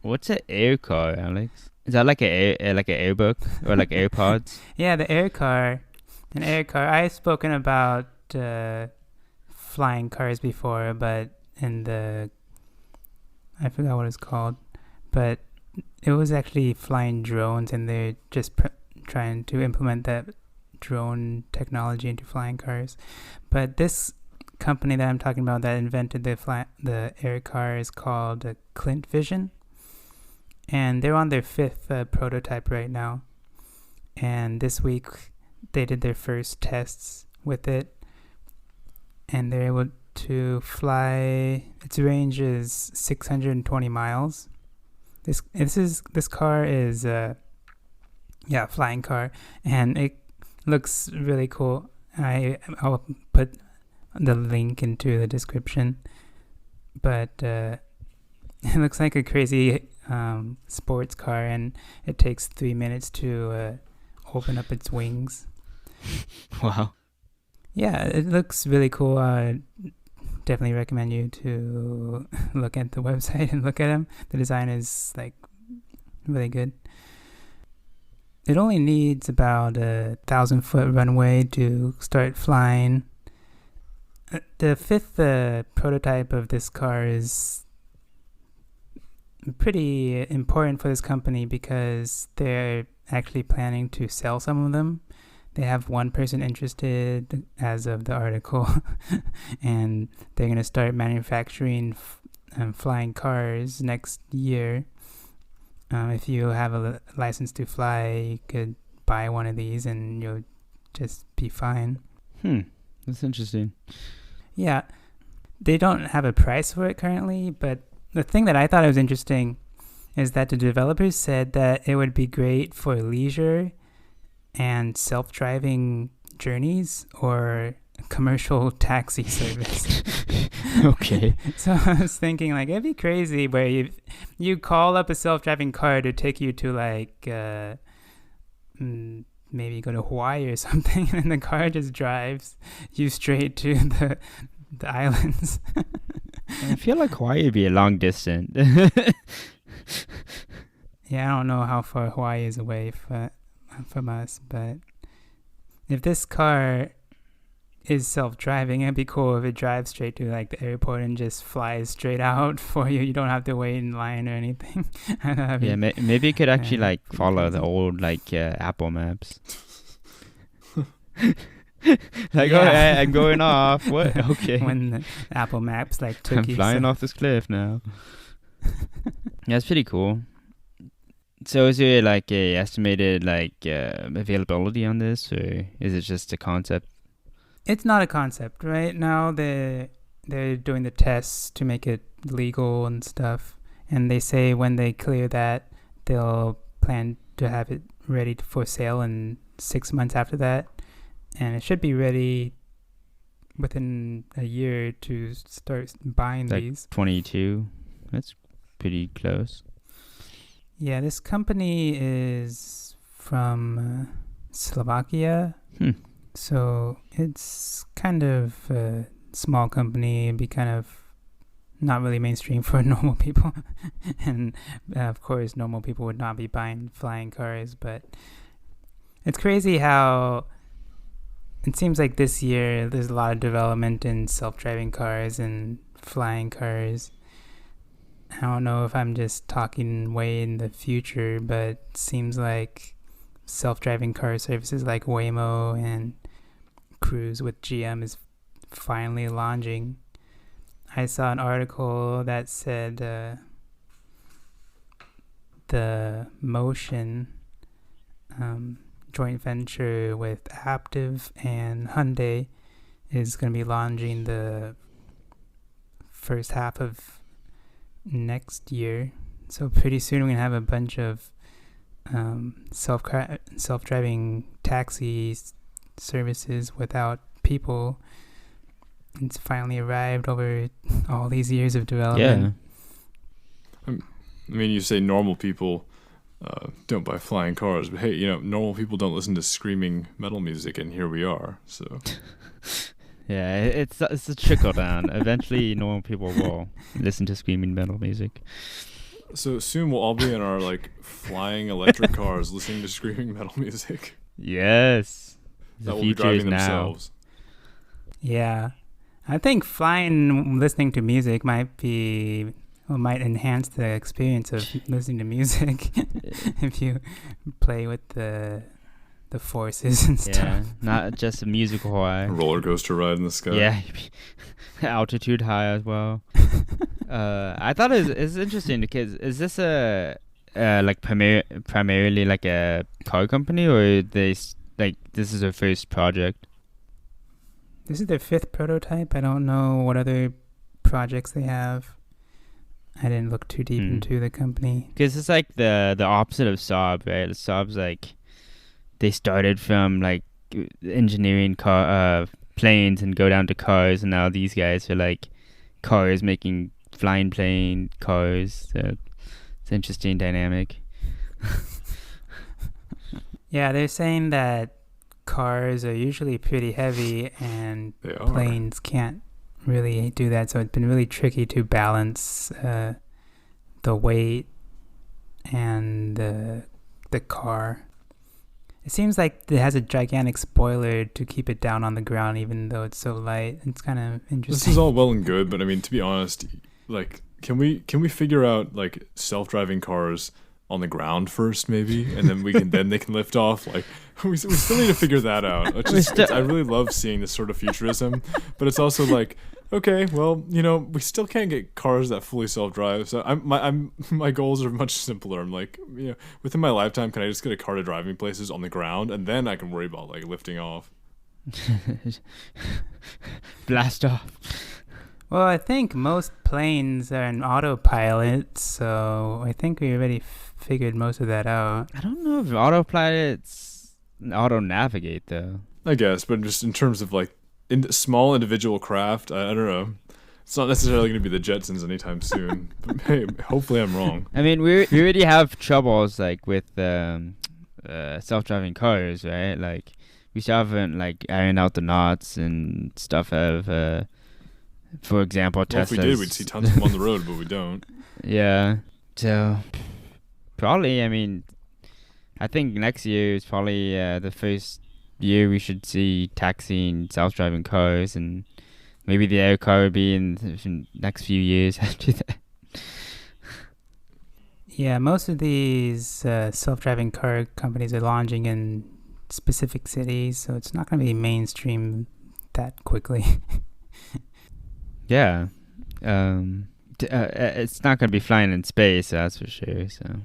What's an air car, Alex? Is that like like an airbook or like AirPods? Yeah, the air car. An air car. I've spoken about flying cars before, but in the I forgot what it's called, but it was actually flying drones, and they're just trying to implement that drone technology into flying cars. But this company that I'm talking about that invented the air car is called Clint Vision, and they're on their fifth prototype right now. And this week they did their first tests with it, and they're able to fly. Its range is 620 miles. This car is flying car, and it looks really cool. I'll put the link into the description, but it looks like a crazy sports car, and it takes 3 minutes to open up its wings. Wow. Yeah, it looks really cool. Definitely recommend you to look at the website and look at them. The design is like really good. It only needs about 1,000-foot runway to start flying. The fifth prototype of this car is pretty important for this company because they're actually planning to sell some of them. They have one person interested as of the article, and they're going to start manufacturing flying cars next year. If you have a license to fly, you could buy one of these and you'll just be fine. That's interesting. Yeah, they don't have a price for it currently, but the thing that I thought was interesting is that the developers said that it would be great for leisure and self-driving journeys or commercial taxi service. Okay. So I was thinking, like, it'd be crazy where you call up a self-driving car to take you to like maybe go to Hawaii or something, and the car just drives you straight to the islands. I feel like Hawaii would be a long distance. Yeah, I don't know how far Hawaii is away from us, but if this car is self-driving, it'd be cool if it drives straight to like the airport and just flies straight out for you. You don't have to wait in line or anything. Yeah, maybe you could actually like follow crazy. the old like Apple Maps. Like, Yeah. I'm going off. What? Okay. When the Apple Maps like took I'm you. flying off this cliff now. Yeah, it's pretty cool. So is there like a estimated like availability on this, or is it just a concept? It's not a concept right now. They're doing the tests to make it legal and stuff, and they say when they clear that, they'll plan to have it ready for sale in 6 months after that, and it should be ready within a year to start buying Like these. 22. That's pretty close. Yeah, this company is from Slovakia. So it's kind of a small company. It'd be kind of not really mainstream for normal people. And of course, normal people would not be buying flying cars. But it's crazy how it seems like this year there's a lot of development in self-driving cars and flying cars. I don't know if I'm just talking way in the future, but it seems like self-driving car services like Waymo and Cruise with GM is finally launching. I saw an article that said the Motion joint venture with Aptiv and Hyundai is going to be launching the first half of next year. So pretty soon we're going to have a bunch of self-driving taxi services without people. It's finally arrived over all these years of development. Yeah. I mean, you say normal people don't buy flying cars, but hey, normal people don't listen to screaming metal music, and here we are. So Yeah, it's a trickle down. Eventually, normal people will listen to screaming metal music. So soon we'll all be in our like flying electric cars, listening to screaming metal music Yes. that The will be future driving is now. themselves. Yeah. I think flying listening to music might enhance the experience of listening to music if you play with the forces and stuff. Yeah, not just a musical high. A roller coaster ride in the sky. Yeah, altitude high as well. I thought it's interesting because is this a like primarily like a car company, or this is their first project? This is their 5th prototype. I don't know what other projects they have. I didn't look too deep into the company. Because it's like the opposite of Saab, right? Saab's like they started from like engineering planes and go down to cars, and now these guys are like cars making flying plane cars. So it's an interesting dynamic. Yeah, they're saying that cars are usually pretty heavy and They are. planes can't really do that, so it's been really tricky to balance the weight and the car. It seems like it has a gigantic spoiler to keep it down on the ground even though it's so light. It's kind of interesting. This is all well and good, but I mean, to be honest, like, can we figure out like self-driving cars on the ground first, maybe, and then they can lift off? Like, we still need to figure that out. I really love seeing this sort of futurism, but it's also like, okay, well, we still can't get cars that fully self-drive. So my goals are much simpler. I'm like, within my lifetime, can I just get a car to drive me places on the ground, and then I can worry about like lifting off. Blast off. Well, I think most planes are in autopilot, so I think we already figured most of that out. I don't know if autopilot's auto-navigate though. I guess, but just in terms of like small individual craft, I don't know. It's not necessarily going to be the Jetsons anytime soon. But hey, hopefully I'm wrong. I mean, we already have troubles like with self-driving cars, right? Like we still haven't like ironed out the knots and stuff. For example, Tesla. Well, if we did, we'd see tons of them on the road, but we don't. Yeah. So probably, I mean, I think next year is probably the first year we should see taxiing self-driving cars, and maybe the air car will be in the next few years after that. Yeah, most of these self-driving car companies are launching in specific cities, so it's not going to be mainstream that quickly. Yeah. It's not going to be flying in space, that's for sure. So